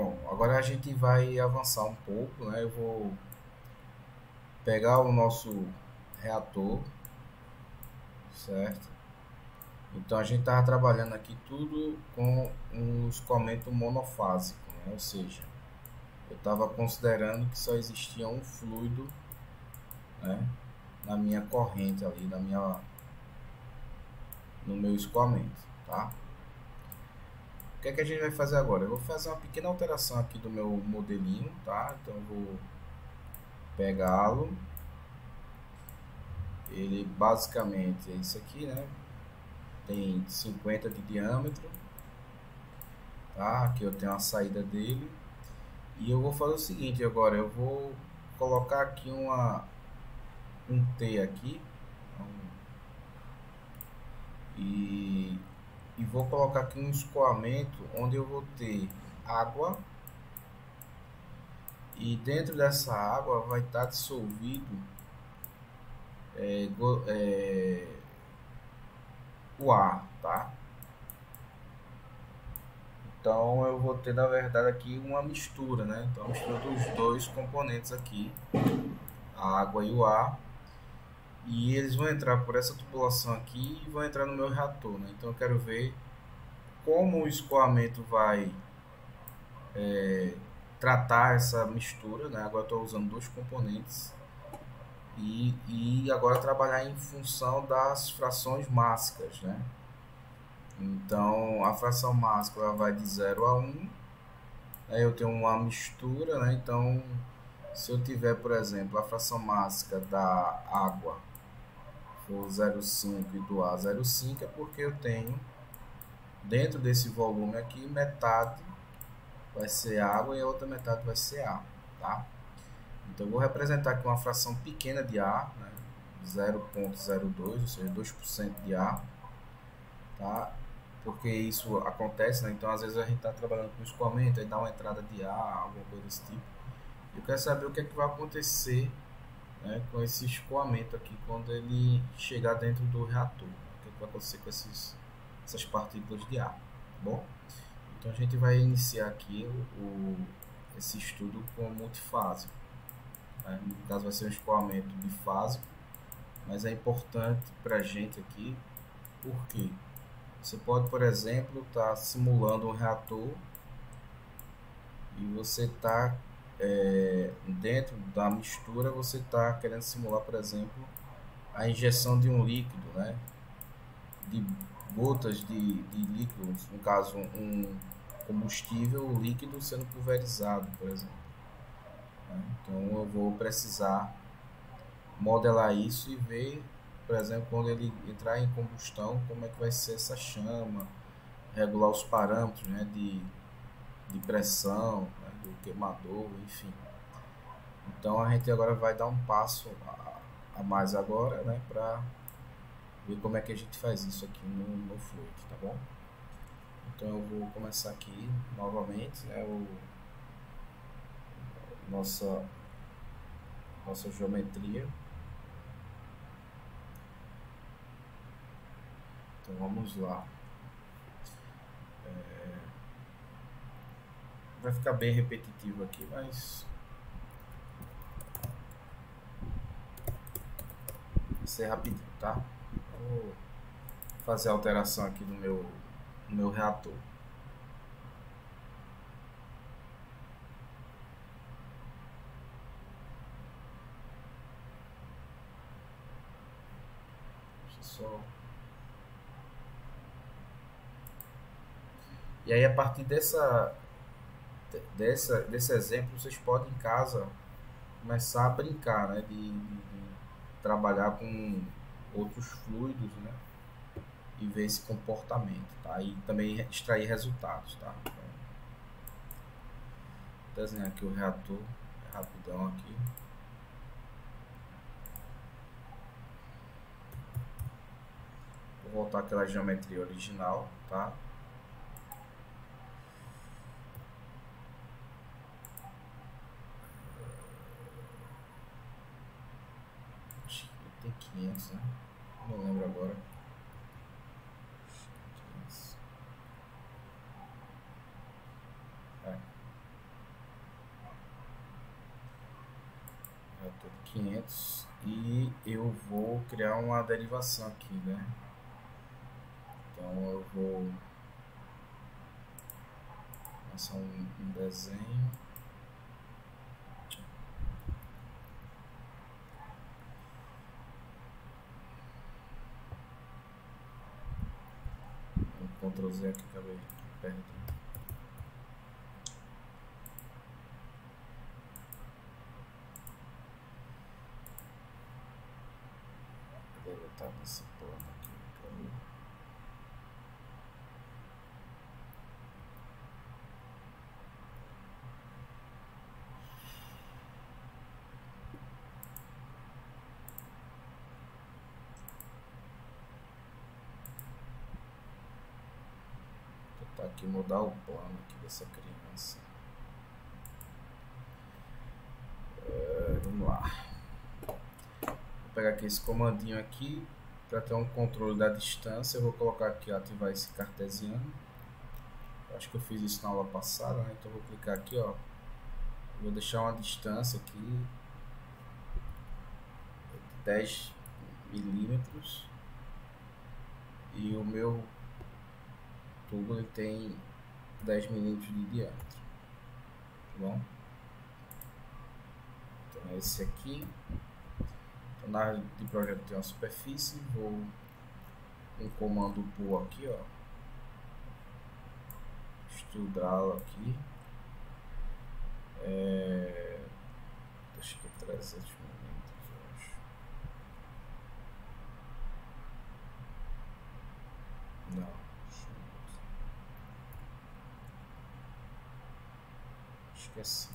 Bom, agora a gente vai avançar um pouco, né? Eu vou pegar o nosso reator, certo? Então a gente estava trabalhando aqui tudo com um escoamento monofásico, né? Ou seja, eu estava considerando que só existia um fluido, né, na minha corrente ali, no meu escoamento, tá? O que é que a gente vai fazer agora? Eu vou fazer uma pequena alteração aqui do meu modelinho, tá? Então eu vou pegá-lo. Ele basicamente é isso aqui, né? Tem 50 de diâmetro, tá? Aqui eu tenho a saída dele. E eu vou fazer o seguinte agora, eu vou colocar aqui um T aqui e, e vou colocar aqui um escoamento onde eu vou ter água e dentro dessa água vai estar dissolvido é, é, o ar, tá? Então eu vou ter na verdade aqui uma mistura, né? Então a mistura dos dois componentes aqui, a água e o ar, e eles vão entrar por essa tubulação aqui e vão entrar no meu reator, né? Então eu quero ver como o escoamento vai tratar essa mistura, né? Agora estou usando dois componentes e agora trabalhar em função das frações mássicas, né? Então a fração mássica ela vai de 0 a 1. Aí eu tenho uma mistura, né? Então se eu tiver, por exemplo, a fração mássica da água for 0,5 e do ar 0,5 é porque eu tenho dentro desse volume aqui metade vai ser água e a outra metade vai ser ar, tá? Então eu vou representar aqui uma fração pequena de ar, né? 0,02, ou seja, 2% de ar, tá? Porque isso acontece, né? Então às vezes a gente está trabalhando com escoamento, aí dá uma entrada de ar, alguma coisa desse tipo. Eu quero saber o que é que vai acontecer, né, com esse escoamento aqui quando ele chegar dentro do reator. O que é que vai acontecer com essas partículas de ar, tá bom? Então a gente vai iniciar aqui esse estudo com multifásico, né? No caso vai ser um escoamento bifásico, mas é importante para a gente aqui, porque você pode, por exemplo, estar simulando um reator e você está dentro da mistura, você está querendo simular, por exemplo, a injeção de um líquido, né? De gotas de líquido, no caso um combustível líquido sendo pulverizado, por exemplo, né? Então eu vou precisar modelar isso e ver, por exemplo, quando ele entrar em combustão, como é que vai ser essa chama, regular os parâmetros, né, de pressão, né, do queimador, enfim. Então a gente agora vai dar um passo a mais agora, né, para ver como é que a gente faz isso aqui no Fluid, tá bom? Então eu vou começar aqui novamente, né, nossa, nossa geometria. Então vamos lá. Vai ficar bem repetitivo aqui, mas vai ser rapidinho, tá? Vou fazer a alteração aqui no meu reator. Só... E aí a partir desse exemplo vocês podem em casa começar a brincar, né, de trabalhar com outros fluidos, né, e ver esse comportamento, tá? E também extrair resultados, tá? Então, vou desenhar aqui o reator, rapidão aqui. Vou voltar àquela geometria original, tá? Acho que tem 500, né? Não lembro agora. 500. É. Tô de 500 e eu vou criar uma derivação aqui, né? Então eu vou lançar um desenho. Um Ctrl Z aqui, acabei perdendo. Deve estar nesse plano aqui. Tentar aqui mudar o plano aqui dessa criança. Vamos lá. Vou pegar aqui esse comandinho aqui para ter um controle da distância. Eu vou colocar aqui, ativar esse cartesiano. Acho que eu fiz isso na aula passada, né? Então eu vou clicar aqui, ó. Vou deixar uma distância aqui 10 milímetros e o meu tubo ele tem 10 milímetros de diâmetro, tá bom? Então é esse aqui. Então, na área de projeto tem uma superfície, vou um comando pull aqui, ó, estudá-lo aqui, acho que é 300 milímetros, eu acho. Não, acho que é assim.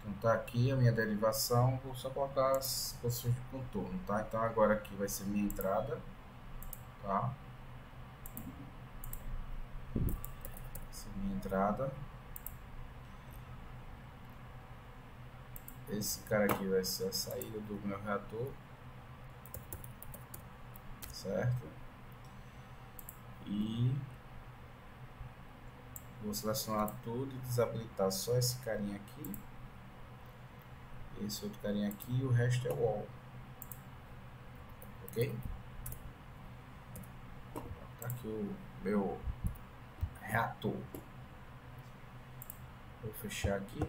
Então tá aqui a minha derivação, vou só colocar as posições de contorno, tá? Então agora aqui vai ser minha entrada, tá? Essa é minha entrada. Esse cara aqui vai ser a saída do meu reator, certo? E vou selecionar tudo e desabilitar só esse carinha aqui, esse outro carinha aqui, e o resto é wall, ok? Tá aqui o meu reator. Vou fechar aqui.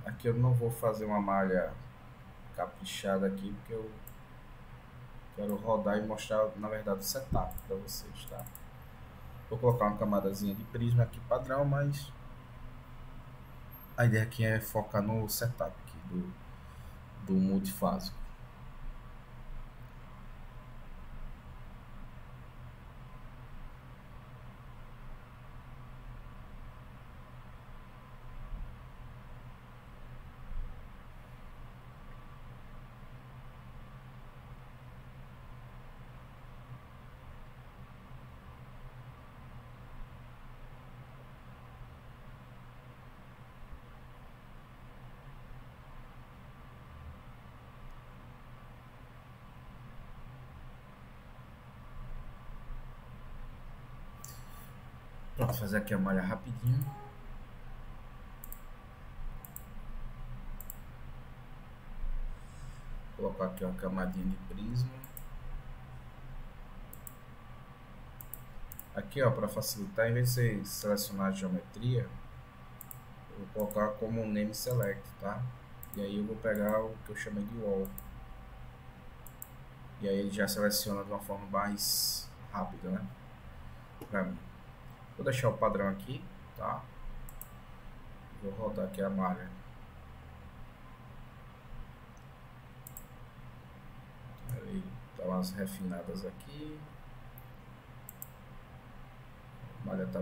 Aqui eu não vou fazer uma malha caprichada aqui, porque eu quero rodar e mostrar, na verdade, o setup para vocês, tá? Vou colocar uma camadazinha de prisma aqui padrão, mas a ideia aqui é focar no setup aqui do multifásico. Pronto, fazer aqui a malha rapidinho. Vou colocar aqui uma camadinha de prisma. Aqui, ó, para facilitar, em vez de você selecionar a geometria, eu vou colocar como um name select, tá? E aí eu vou pegar o que eu chamei de wall. E aí ele já seleciona de uma forma mais rápida, né? Pra mim. Vou deixar o padrão aqui, tá? Vou rodar aqui a malha. Aí dá umas refinadas aqui. A malha tá.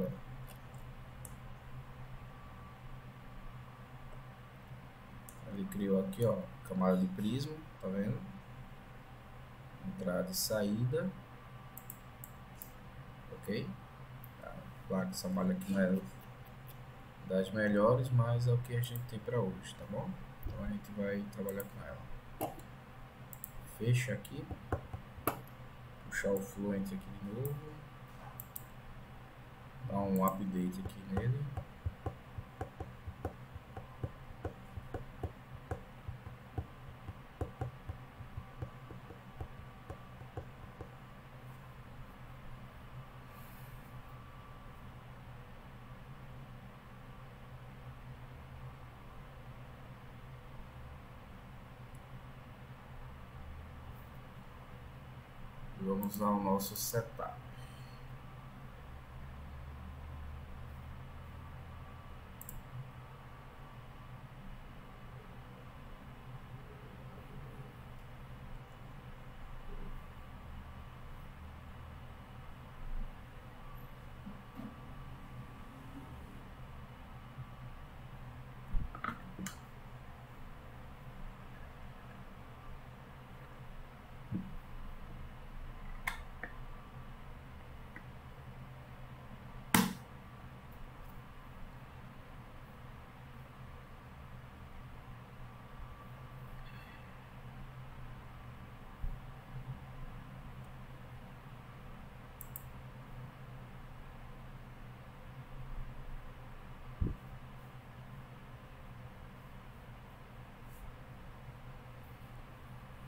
Ele criou aqui, ó, camada de prisma, tá vendo? Entrada e saída. Ok? Claro que essa malha aqui não é das melhores, mas é o que a gente tem para hoje, tá bom? Então a gente vai trabalhar com ela. Fecha aqui. Puxar o Fluent aqui de novo. Dar um update aqui nele. Vamos usar o nosso setup.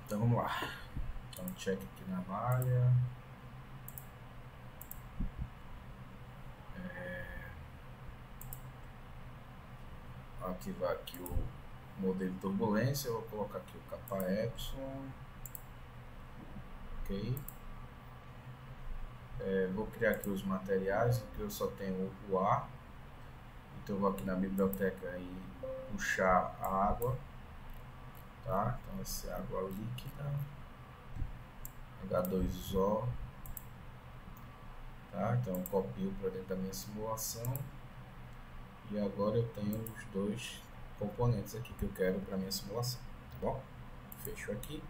Então vamos lá. Então check aqui na malha. Ativar aqui o modelo de turbulência. Eu vou colocar aqui o kappa epsilon. Ok. Vou criar aqui os materiais, porque eu só tenho o ar. Então eu vou aqui na biblioteca e puxar a água. Tá? Então essa é água líquida. H2O. Tá? Então eu copio para dentro da minha simulação. E agora eu tenho os dois componentes aqui que eu quero para minha simulação. Tá bom? Fecho aqui.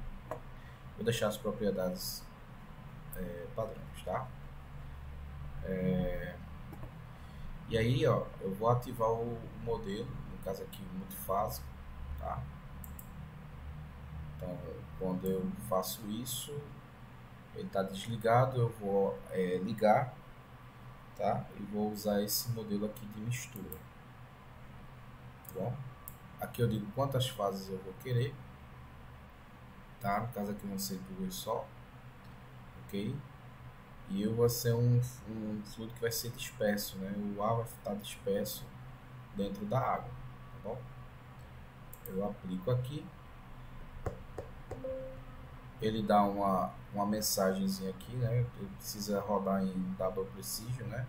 Vou deixar as propriedades padrões, tá? E aí, ó, eu vou ativar o modelo, no caso aqui multifásico, tá? Então, quando eu faço isso, ele está desligado, eu vou ligar, tá? E vou usar esse modelo aqui de mistura, tá bom? Aqui eu digo quantas fases eu vou querer, tá? No caso aqui vão ser duas só, ok? E eu vou ser um fluido que vai ser disperso, né? O ar vai estar disperso dentro da água, tá bom? Eu aplico aqui. Ele dá uma mensagenzinha aqui, né? Ele precisa rodar em double precision, né?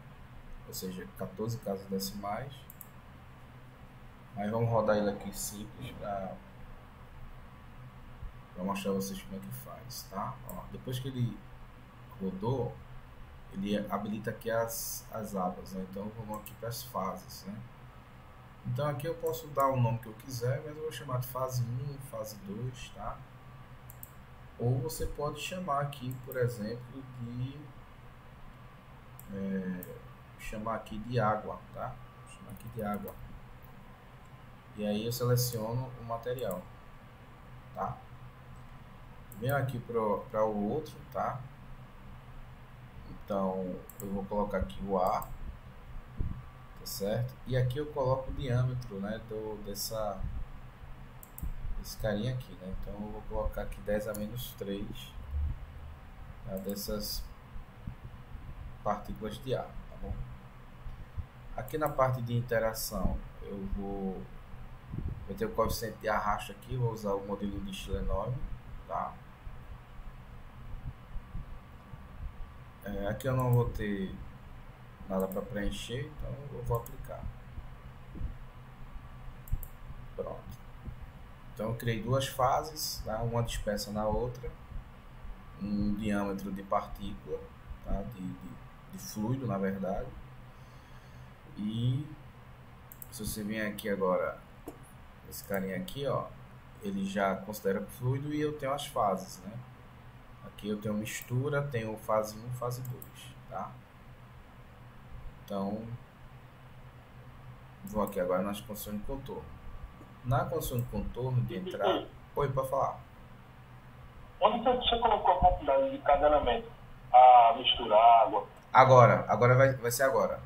Ou seja, 14 casas decimais. Mas vamos rodar ele aqui simples para mostrar a vocês como é que faz, tá? Ó, depois que ele rodou, ele habilita aqui as abas, né? Então vamos aqui para as fases, né? Então aqui eu posso dar o nome que eu quiser, mas eu vou chamar de fase 1, fase 2, tá? Ou você pode chamar aqui, por exemplo, de chamar aqui de água, tá? Vou chamar aqui de água. E aí eu seleciono o material, tá? Venho aqui para o outro, tá? Então eu vou colocar aqui o ar, tá certo? E aqui eu coloco o diâmetro, né? Desse carinha aqui, né? Então eu vou colocar aqui 10 a menos 3, tá? Dessas partículas de ar, tá bom? Aqui na parte de interação eu vou ter o coeficiente de arrasto aqui, vou usar o modelo de Stilenov, tá? Aqui eu não vou ter nada para preencher, então eu vou aplicar. Pronto. Então eu criei duas fases, tá? Uma dispersa na outra, um diâmetro de partícula, tá? de fluido, na verdade. E se você vier aqui agora, esse carinha aqui, ó, ele já considera fluido e eu tenho as fases, né? Aqui eu tenho mistura, tenho fase 1, fase 2, tá? Então, vou aqui agora nas condições de contorno. Na condição de contorno de entrada... Oi, pode falar. Onde você colocou a quantidade de cada elemento? A mistura, a água. Agora vai ser agora,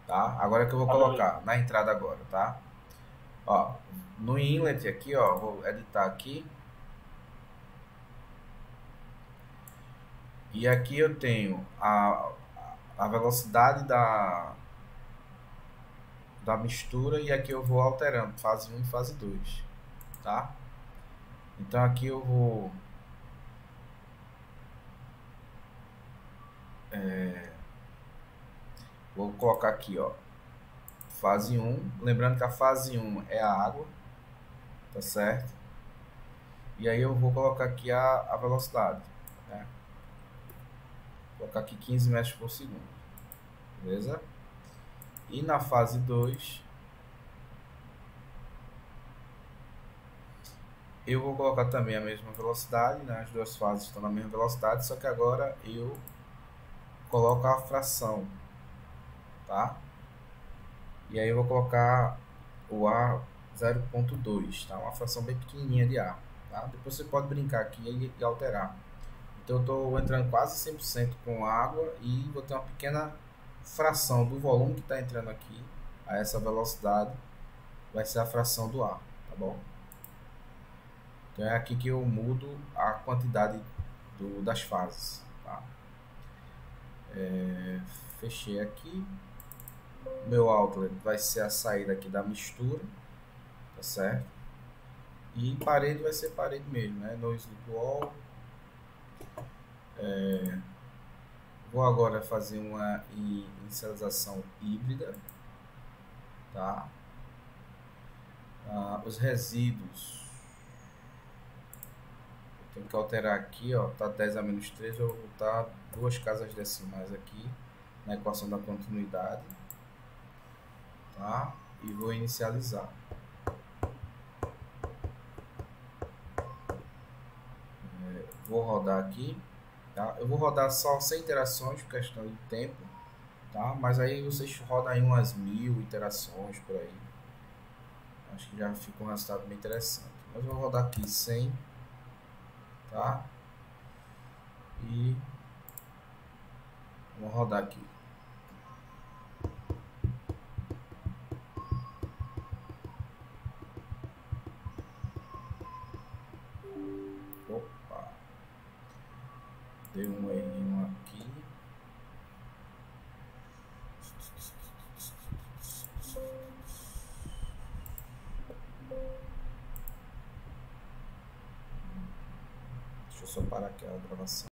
tá? Agora que eu vou Ah, beleza. colocar na entrada agora, tá? Ó, no inlet aqui, ó, vou editar aqui. E aqui eu tenho a velocidade da mistura e aqui eu vou alterando fase 1 e fase 2, tá? Então aqui eu vou colocar aqui, ó, fase 1, lembrando que a fase 1 é a água, tá certo? E aí eu vou colocar aqui a velocidade, né? Vou colocar aqui 15 metros por segundo, beleza? E na fase 2 eu vou colocar também a mesma velocidade, né? As duas fases estão na mesma velocidade, só que agora eu coloco a fração, tá? E aí eu vou colocar o A 0.2, tá? Uma fração bem pequenininha de A, tá? Depois você pode brincar aqui e alterar. Então eu estou entrando quase 100% com água e vou ter uma pequena fração do volume que está entrando aqui a essa velocidade, vai ser a fração do ar, tá bom? Então é aqui que eu mudo a quantidade das fases, tá? Fechei aqui. Meu outlet vai ser a saída aqui da mistura, tá certo? E parede vai ser parede mesmo, né? No slip wall. Vou agora fazer uma inicialização híbrida, tá? Os resíduos, eu tenho que alterar aqui, ó, tá 10 a menos 3, eu vou botar duas casas decimais aqui na equação da continuidade, tá? E vou inicializar. Vou rodar aqui, tá? Eu vou rodar só sem interações por questão de tempo, tá? Mas aí vocês rodam aí umas 1000 interações por aí. Acho que já fica um resultado bem interessante. Mas eu vou rodar aqui 100, tá? E vou rodar aqui. Opa, deu um errinho aqui. Deixa eu só parar aqui a gravação.